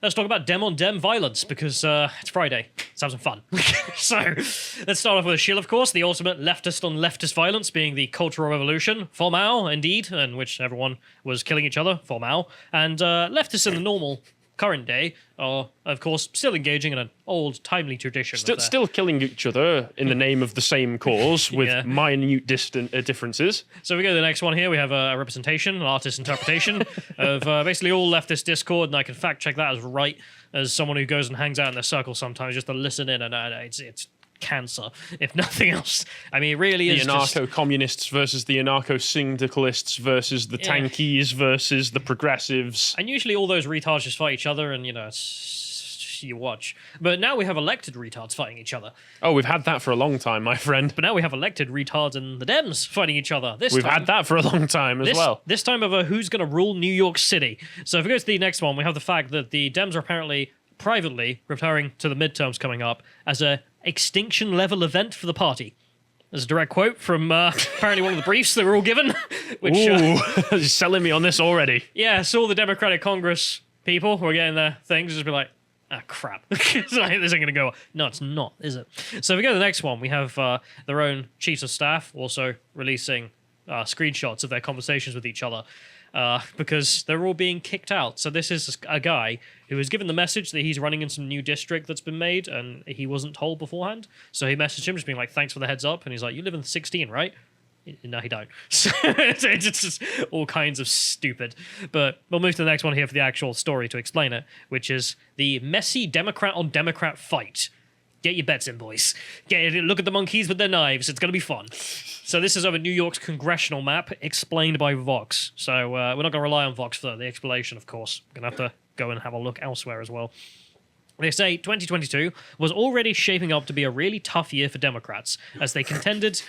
Let's talk about Dem-on-Dem Violence, because it's Friday. Let's have some fun. So, let's start off with a shill, of course, the ultimate leftist on leftist violence being the Cultural Revolution, formal, indeed, in which everyone was killing each other, formal, and leftists in the normal current day are, of course, still engaging in an old, timely tradition. Still killing each other in the name of the same cause with minute distant differences. So we go to the next one here. We have a representation, an artist's interpretation of basically all leftist discord, and I can fact check that as right as someone who goes and hangs out in their circle sometimes just to listen in, and it's cancer, if nothing else. I mean, it really is the anarcho-communists versus the anarcho-syndicalists versus the tankies versus the progressives. And usually all those retards just fight each other, and, you know, you watch. But now we have elected retards fighting each other. Oh, we've had that for a long time, my friend. But now we have elected retards and the Dems fighting each other. We've had that for a long time as well. This time over who's going to rule New York City. So if we go to the next one, we have the fact that the Dems are apparently privately referring to the midterms coming up as a extinction level event for the party. There's a direct quote from apparently one of the briefs that were all given. Which, Ooh, selling me on this already. Yeah, so all the Democratic Congress people were getting their things, just be like, ah, crap. This ain't going to go. No, it's not, is it? So if we go to the next one, we have their own chiefs of staff also releasing screenshots of their conversations with each other. Because they're all being kicked out. So this is a guy who was given the message that he's running in some new district that's been made, and he wasn't told beforehand. So he messaged him just being like, thanks for the heads up. And he's like, you live in 16, right? No, he don't. So it's just all kinds of stupid. But we'll move to the next one here for the actual story to explain it, which is the messy Democrat on Democrat fight. Get your bets in, boys. Look at the monkeys with their knives. It's going to be fun. So this is over New York's congressional map, explained by Vox. So we're not going to rely on Vox for the explanation, of course. We're going to have to go and have a look elsewhere as well. They say 2022 was already shaping up to be a really tough year for Democrats, as they contended...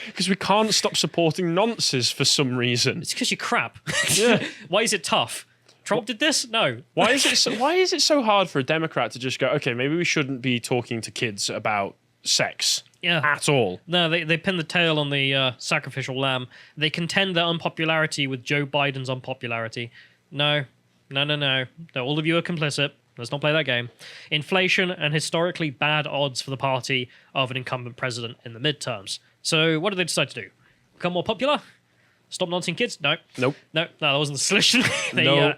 Because we can't stop supporting nonces for some reason. It's because you're crap. Yeah. Why is it tough? Trump did this? No. Why is it so hard for a Democrat to just go, okay, maybe we shouldn't be talking to kids about sex at all? No, they pin the tail on the sacrificial lamb. They contend their unpopularity with Joe Biden's unpopularity. No. All of you are complicit. Let's not play that game. Inflation and historically bad odds for the party of an incumbent president in the midterms. So what did they decide to do? Become more popular? Stop noncing kids? No. Nope. No, that wasn't the solution. They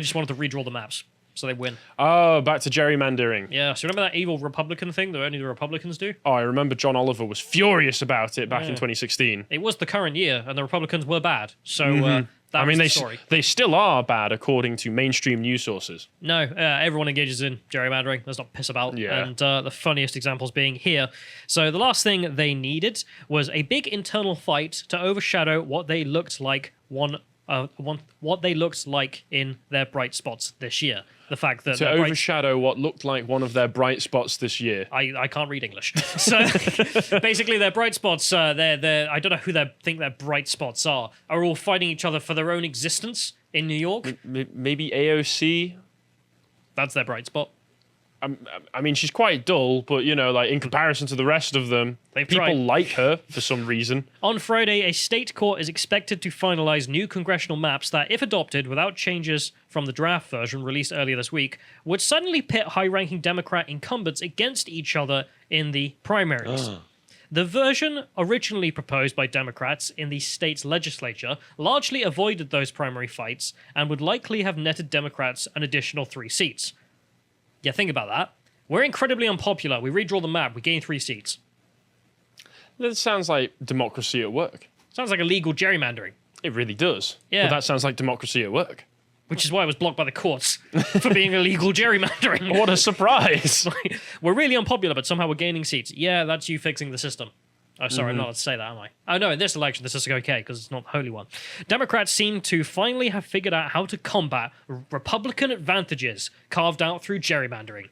just wanted to redraw the maps, so they win. Oh, back to gerrymandering. Yeah, so remember that evil Republican thing that only the Republicans do? Oh, I remember John Oliver was furious about it back in 2016. It was the current year, and the Republicans were bad. So that was the story. They still are bad, according to mainstream news sources. No, everyone engages in gerrymandering. Let's not piss about. Yeah. And the funniest examples being here. So the last thing they needed was a big internal fight to overshadow what they looked like what they looked like in their bright spots this year. The fact that to overshadow what looked like one of their bright spots this year. I can't read English, so basically their bright spots. They're I don't know who they think their bright spots are all fighting each other for their own existence in New York. Maybe AOC. That's their bright spot. I mean, she's quite dull, but, you know, like, in comparison to the rest of them, people like her for some reason. On Friday, a state court is expected to finalize new congressional maps that, if adopted without changes from the draft version released earlier this week, would suddenly pit high-ranking Democrat incumbents against each other in the primaries. The version originally proposed by Democrats in the state's legislature largely avoided those primary fights and would likely have netted Democrats an additional 3 seats. Yeah, think about that. We're incredibly unpopular. We redraw the map. We gain 3 seats. That sounds like democracy at work. Sounds like illegal gerrymandering. It really does. Yeah. But that sounds like democracy at work. Which is why it was blocked by the courts for being illegal gerrymandering. What a surprise. We're really unpopular, but somehow we're gaining seats. Yeah, that's you fixing the system. Oh, sorry, I'm not allowed to say that, am I? Oh, no, in this election, this is okay, because it's not the holy one. Democrats seem to finally have figured out how to combat Republican advantages carved out through gerrymandering.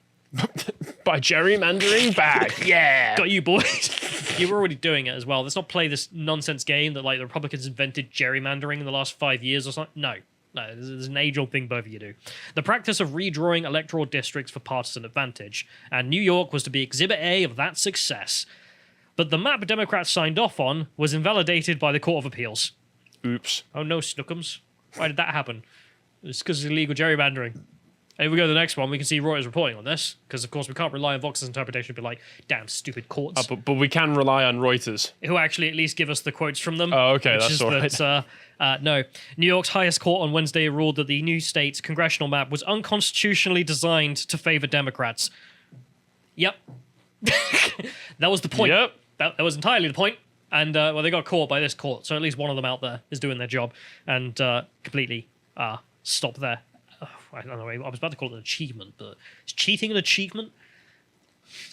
By gerrymandering back, yeah. Got you, boys. You were already doing it as well. Let's not play this nonsense game that, like, the Republicans invented gerrymandering in the last 5 years or something. No, this is an age-old thing both of you do. The practice of redrawing electoral districts for partisan advantage, and New York was to be Exhibit A of that success. But the map Democrats signed off on was invalidated by the Court of Appeals. Oops. Oh no, Snookums. Why did that happen? It's because of illegal gerrymandering. And if we go to the next one, we can see Reuters reporting on this, because of course we can't rely on Vox's interpretation to be like, damn stupid courts. But we can rely on Reuters. Who actually at least give us the quotes from them. Oh, okay, that's all right. No. New York's highest court on Wednesday ruled that the new state's congressional map was unconstitutionally designed to favor Democrats. Yep. That was the point. Yep. That was entirely the point. And, well, they got caught by this court, so at least one of them out there is doing their job and completely stopped there. I don't know, I was about to call it an achievement, but is cheating an achievement?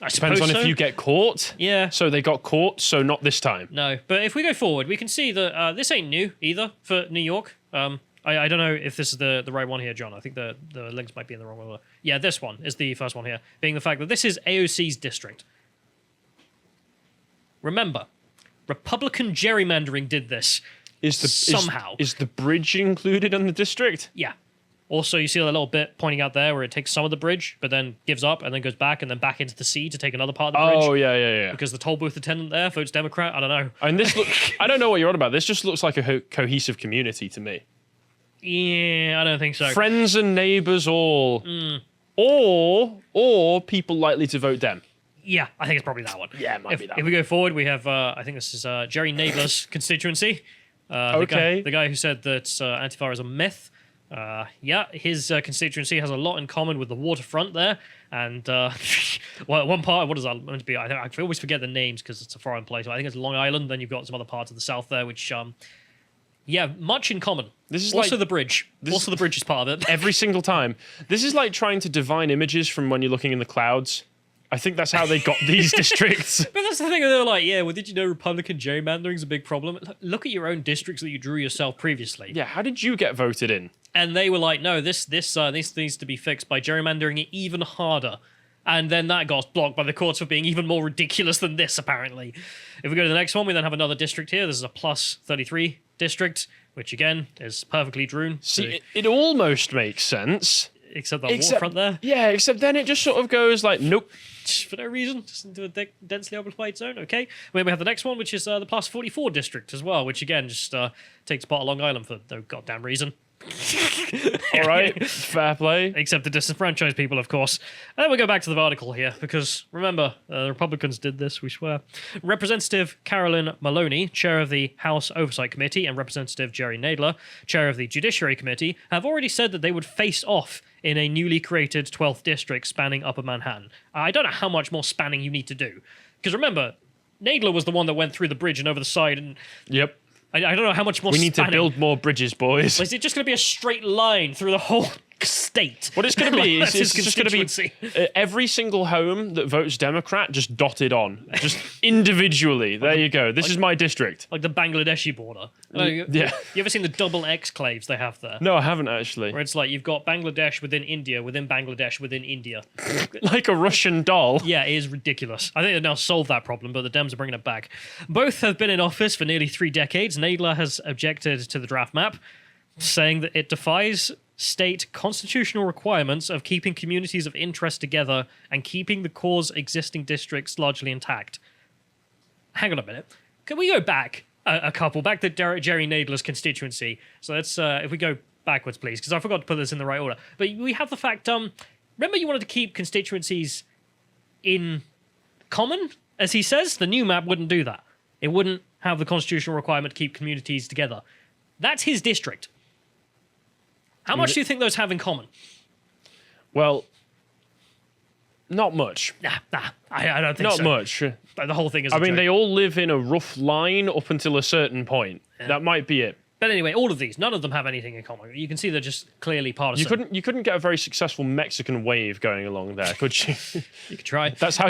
I Depends on so. if you get caught. Yeah. So they got caught, so not this time. No, but if we go forward, we can see that this ain't new either for New York. I don't know if this is the right one here, John. I think the links might be in the wrong order. Yeah, this one is the first one here, being the fact that this is AOC's district. Remember, Republican gerrymandering did this somehow. Is the bridge included in the district? Yeah. Also, you see a little bit pointing out there where it takes some of the bridge, but then gives up and then goes back and then back into the sea to take another part of the bridge. Oh, yeah. Because the toll booth attendant there votes Democrat. I don't know. And this I don't know what you're on about. This just looks like a cohesive community to me. Yeah, I don't think so. Friends and neighbors all. Or people likely to vote Dem. Yeah, I think it's probably that one. Yeah, it might be that If we go forward, we have, I think this is Jerry Nadler's constituency. Okay. The guy who said that Antifa is a myth. Yeah, his constituency has a lot in common with the waterfront there. And well, one part, what is that meant to be? I always forget the names because it's a foreign place. I think it's Long Island. Then you've got some other parts of the south there, which, yeah, much in common. This is also like, the bridge. Also the bridge is part of it. Every single time. This is like trying to divine images from when you're looking in the clouds. I think that's how they got these districts. But that's the thing. They're like, yeah, well, did you know Republican gerrymandering is a big problem? Look at your own districts that you drew yourself previously. Yeah, how did you get voted in? And they were like, no, this needs to be fixed by gerrymandering it even harder. And then that got blocked by the courts for being even more ridiculous than this, apparently. If we go to the next one, we then have another district here. This is a plus 33 district, which again is perfectly drawn. See, it almost makes sense. Except that waterfront there. Yeah, except then it just sort of goes like, nope. For no reason, just into a densely occupied zone, okay. We have the next one, which is the plus 44 district as well, which again just takes part of Long Island for no goddamn reason. All right, fair play. Except the disenfranchised people, of course. And then we go back to the article here, because remember, the Republicans did this, we swear. Representative Carolyn Maloney, chair of the House Oversight Committee, and Representative Jerry Nadler, chair of the Judiciary Committee, have already said that they would face off in a newly created 12th district spanning Upper Manhattan. I don't know how much more spanning you need to do. Because remember, Nadler was the one that went through the bridge and over the side, and Yep. I don't know how much more We need to build more bridges, boys. Is it just going to be a straight line through the whole state? What it's going to be That's is his it's just going to be every single home that votes Democrat just dotted on, just individually. There you go. This is my district. Like the Bangladeshi border. Yeah. You ever seen the double exclaves they have there? No, I haven't actually. Where it's like you've got Bangladesh within India, within Bangladesh, within India. Like a Russian doll. Yeah, it is ridiculous. I think they've now solved that problem, but the Dems are bringing it back. Both have been in office for nearly 3 decades. Nadler has objected to the draft map, saying that it defies state constitutional requirements of keeping communities of interest together and keeping the core's existing districts largely intact. Hang on a minute. Can we go back a couple, back to Jerry Nadler's constituency? So let's, if we go backwards, please, because I forgot to put this in the right order. But we have the fact, remember you wanted to keep constituencies in common, as he says? The new map wouldn't do that. It wouldn't have the constitutional requirement to keep communities together. That's his district. How much do you think those have in common? Well, not much. Nah, I don't think so. Not much. But the whole thing is I a mean, joke. they all live in a rough line up until a certain point. Yeah. That might be it. But anyway, all of these, none of them have anything in common. You can see they're just clearly partisan. You couldn't get a very successful Mexican wave going along there, could you? You could try. That's how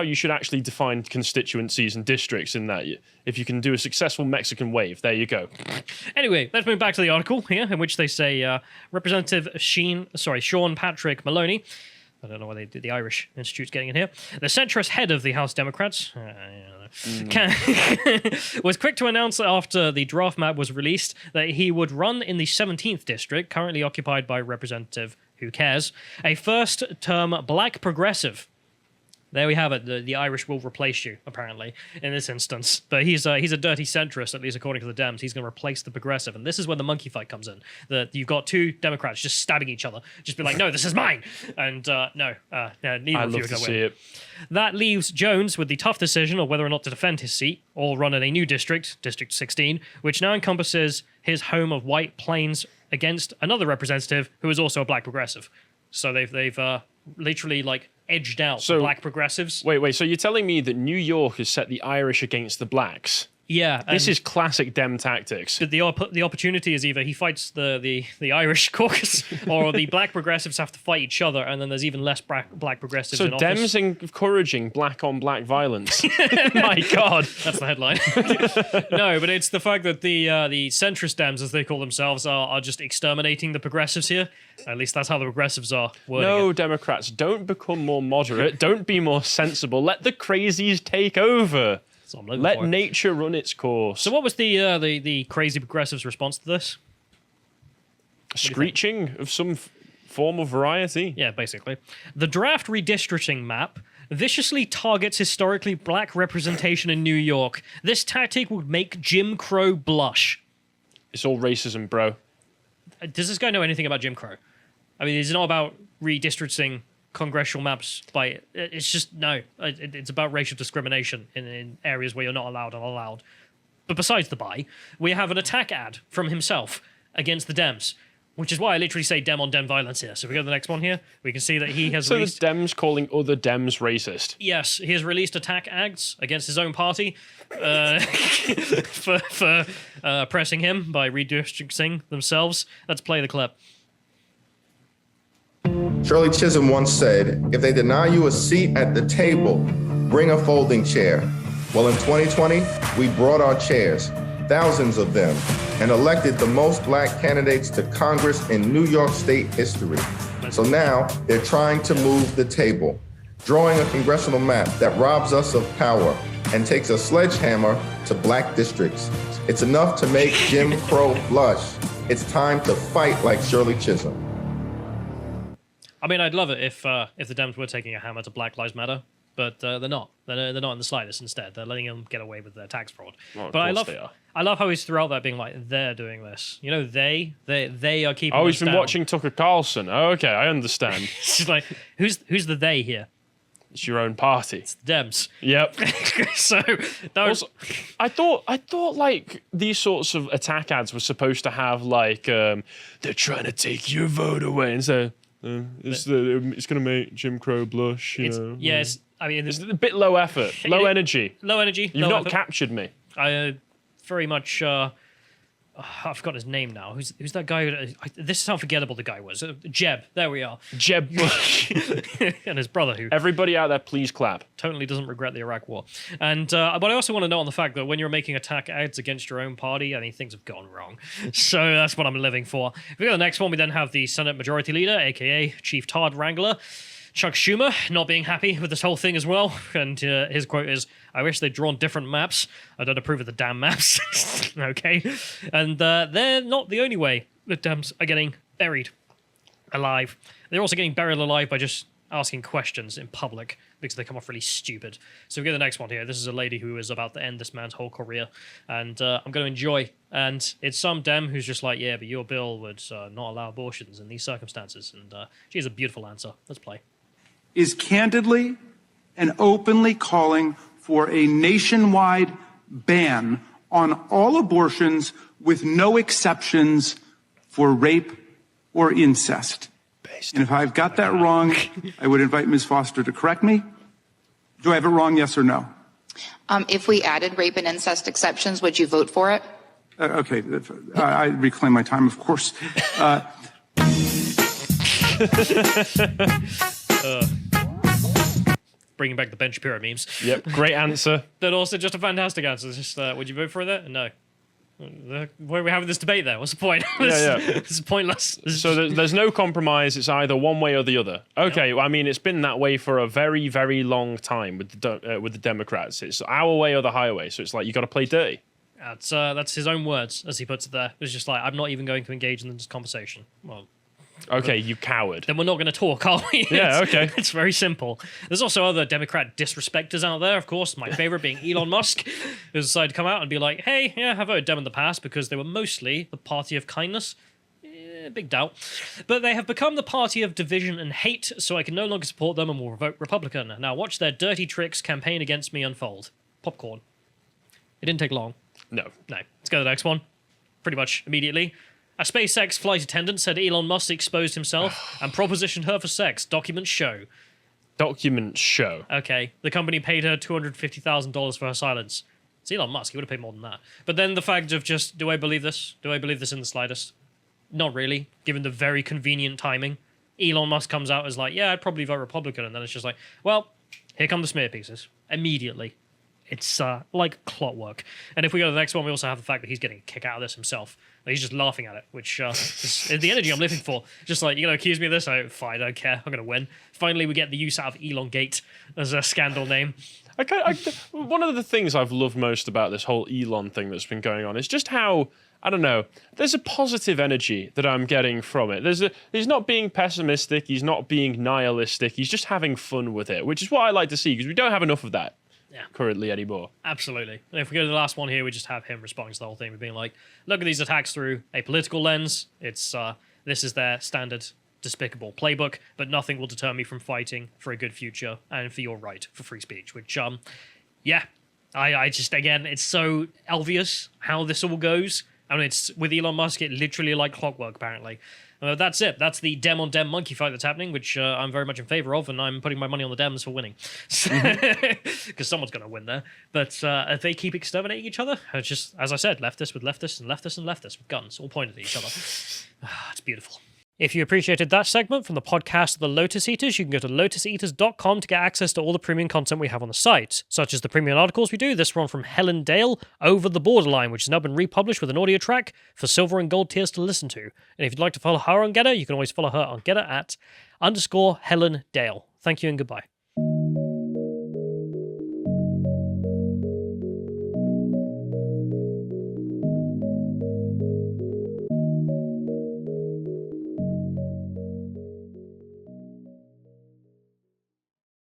you should actually define constituencies and districts. In that, if you can do a successful Mexican wave, there you go. Anyway, let's move back to the article here, in which they say Representative Sean Patrick Maloney. I don't know why the Irish Institute's getting in here. The centrist head of the House Democrats was quick to announce that after the draft map was released that he would run in the 17th district, currently occupied by Representative Who Cares, a first-term black progressive. There we have it. The Irish will replace you, apparently, in this instance. But he's a dirty centrist, at least according to the Dems. He's going to replace the progressive. And this is when the monkey fight comes in. You've got two Democrats just stabbing each other. Just be like, no, this is mine. And neither of you are going to win. It. That leaves Jones with the tough decision of whether or not to defend his seat or run in a new district, District 16, which now encompasses his home of White Plains against another representative who is also a black progressive. So they've literally like edged out the black progressives. Wait. So you're telling me that New York has set the Irish against the blacks? Yeah. This is classic Dem tactics. But the opportunity is either he fights the Irish caucus or the black progressives have to fight each other, and then there's even less black progressives in office. So Dems encouraging black-on-black violence. My God. That's the headline. No, but it's the fact that the centrist Dems, as they call themselves, are just exterminating the progressives here. At least that's how the progressives are wording No, it. Democrats, don't become more moderate. Don't be more sensible. Let the crazies take over. Let nature run its course. So what was the crazy progressives' response to this? Screeching of some form of variety. Yeah, basically. The draft redistricting map viciously targets historically black representation in New York. This tactic would make Jim Crow blush. It's all racism, bro. Does this guy know anything about Jim Crow? I mean, it's not about redistricting congressional maps it's just no, it's about racial discrimination in areas where you're not allowed. But besides the by, we have an attack ad from himself against the Dems, which is why I literally say Dem-on-Dem Violence here. So if we go to the next one here, we can see that he has released... the Dems calling other Dems racist. Yes, he has released attack ads against his own party for pressing him by redistricting themselves. Let's play the clip. Shirley Chisholm once said, if they deny you a seat at the table, bring a folding chair. Well, in 2020, we brought our chairs, thousands of them, and elected the most black candidates to Congress in New York State history. So now they're trying to move the table, drawing a congressional map that robs us of power and takes a sledgehammer to black districts. It's enough to make Jim Crow blush. It's time to fight like Shirley Chisholm. I mean, I'd love it if the Dems were taking a hammer to Black Lives Matter, but they're not. They're not in the slightest. Instead, they're letting them get away with their tax fraud. Well, but I love how he's throughout that being like, they're doing this. You know, they are keeping. Oh, he's been down. watching Tucker Carlson. Oh, okay, I understand. It's just like, who's the they here? It's your own party. It's the Dems. Yep. So also, I thought like these sorts of attack ads were supposed to have like they're trying to take your vote away, and so it's going to make Jim Crow blush. Yes, I mean it's a bit low effort, low energy. Low energy. You've not captured me. I very much. I've forgotten his name now. Who's that guy? This is how forgettable the guy was. Jeb. There we are. Jeb Bush. And his brother, who Everybody out there, please clap. totally doesn't regret the Iraq War. And but I also want to note on the fact that when you're making attack ads against your own party, I mean, things have gone wrong. So that's what I'm living for. If we go to the next one, we then have the Senate Majority Leader, a.k.a. Chief Todd Wrangler, Chuck Schumer, not being happy with this whole thing as well. And his quote is, I wish they'd drawn different maps. I don't approve of the damn maps. Okay. And they're not the only way the Dems are getting buried alive. They're also getting buried alive by just asking questions in public because they come off really stupid. So we go to the next one here. This is a lady who is about to end this man's whole career. And I'm going to enjoy. And it's some Dem who's just like, yeah, but your bill would not allow abortions in these circumstances. And she has a beautiful answer. Let's play. Is candidly and openly calling for a nationwide ban on all abortions with no exceptions for rape or incest. And if I've got that wrong, I would invite Ms. Foster to correct me. Do I have it wrong, yes or no? If we added rape and incest exceptions, would you vote for it? Okay, I reclaim my time, of course. Bringing back the Ben Shapiro memes. Yep, great answer. But also just a fantastic answer. It's just, would you vote for that? No. Why are we having this debate there? What's the point? It's pointless. So there's no compromise. It's either one way or the other. Okay, well, I mean, it's been that way for a very, very long time with the Democrats. It's our way or the highway. So it's like you got to play dirty. That's his own words, as he puts it there. It's just like, I'm not even going to engage in this conversation. Well, Okay, you coward. then we're not going to talk, are we? Yeah, It's- okay. It's very simple. There's also other Democrat disrespecters out there, of course. My favorite being Elon Musk, who decided to come out and be like, hey, yeah, I voted Dem in the past because they were mostly the party of kindness. Big doubt. But they have become the party of division and hate, so I can no longer support them and will vote Republican. Now watch their dirty tricks campaign against me unfold. Popcorn. It didn't take long. No. No. Let's go to the next one. Pretty much immediately. A SpaceX flight attendant said Elon Musk exposed himself and propositioned her for sex. Documents show. Documents show. Okay. The company paid her $250,000 for her silence. It's Elon Musk. He would have paid more than that. But then the fact of just, do I believe this? Do I believe this in the slightest? Not really, given the very convenient timing. Elon Musk comes out as like, yeah, I'd probably vote Republican. And then it's just like, well, here come the smear pieces. Immediately. It's like clockwork. And if we go to the next one, we also have the fact that he's getting a kick out of this himself. He's just laughing at it, which is the energy I'm living for. Just like, you're going to accuse me of this? Fine, I don't care. I'm going to win. Finally, we get the use out of Elon Gate as a scandal name. One of the things I've loved most about this whole Elon thing that's been going on is just how, I don't know, there's a positive energy that I'm getting from it. He's not being pessimistic, he's not being nihilistic, he's just having fun with it, which is what I like to see, because we don't have enough of that currently anymore. Absolutely. And if we go to the last one here, we just have him responding to the whole thing with being like, look at these attacks through a political lens. It's this is their standard despicable playbook, but nothing will deter me from fighting for a good future and for your right for free speech, which yeah, I just, again, it's so obvious how this all goes. I mean, it's with Elon Musk, it literally like clockwork, apparently. That's it. That's the Dem-on-Dem monkey fight that's happening, which I'm very much in favor of, and I'm putting my money on the Dems for winning. Because someone's going to win there. But if they keep exterminating each other, it's just, as I said, leftists with leftists and leftists and leftists with guns, all pointed at each other. It's beautiful. If you appreciated that segment from the podcast The Lotus Eaters, you can go to lotuseaters.com to get access to all the premium content we have on the site, such as the premium articles we do, this one from Helen Dale, Over the Borderline, which has now been republished with an audio track for silver and gold tiers to listen to. And if you'd like to follow her on Getter, you can always follow her on Getter at _Helen Dale. Thank you and goodbye.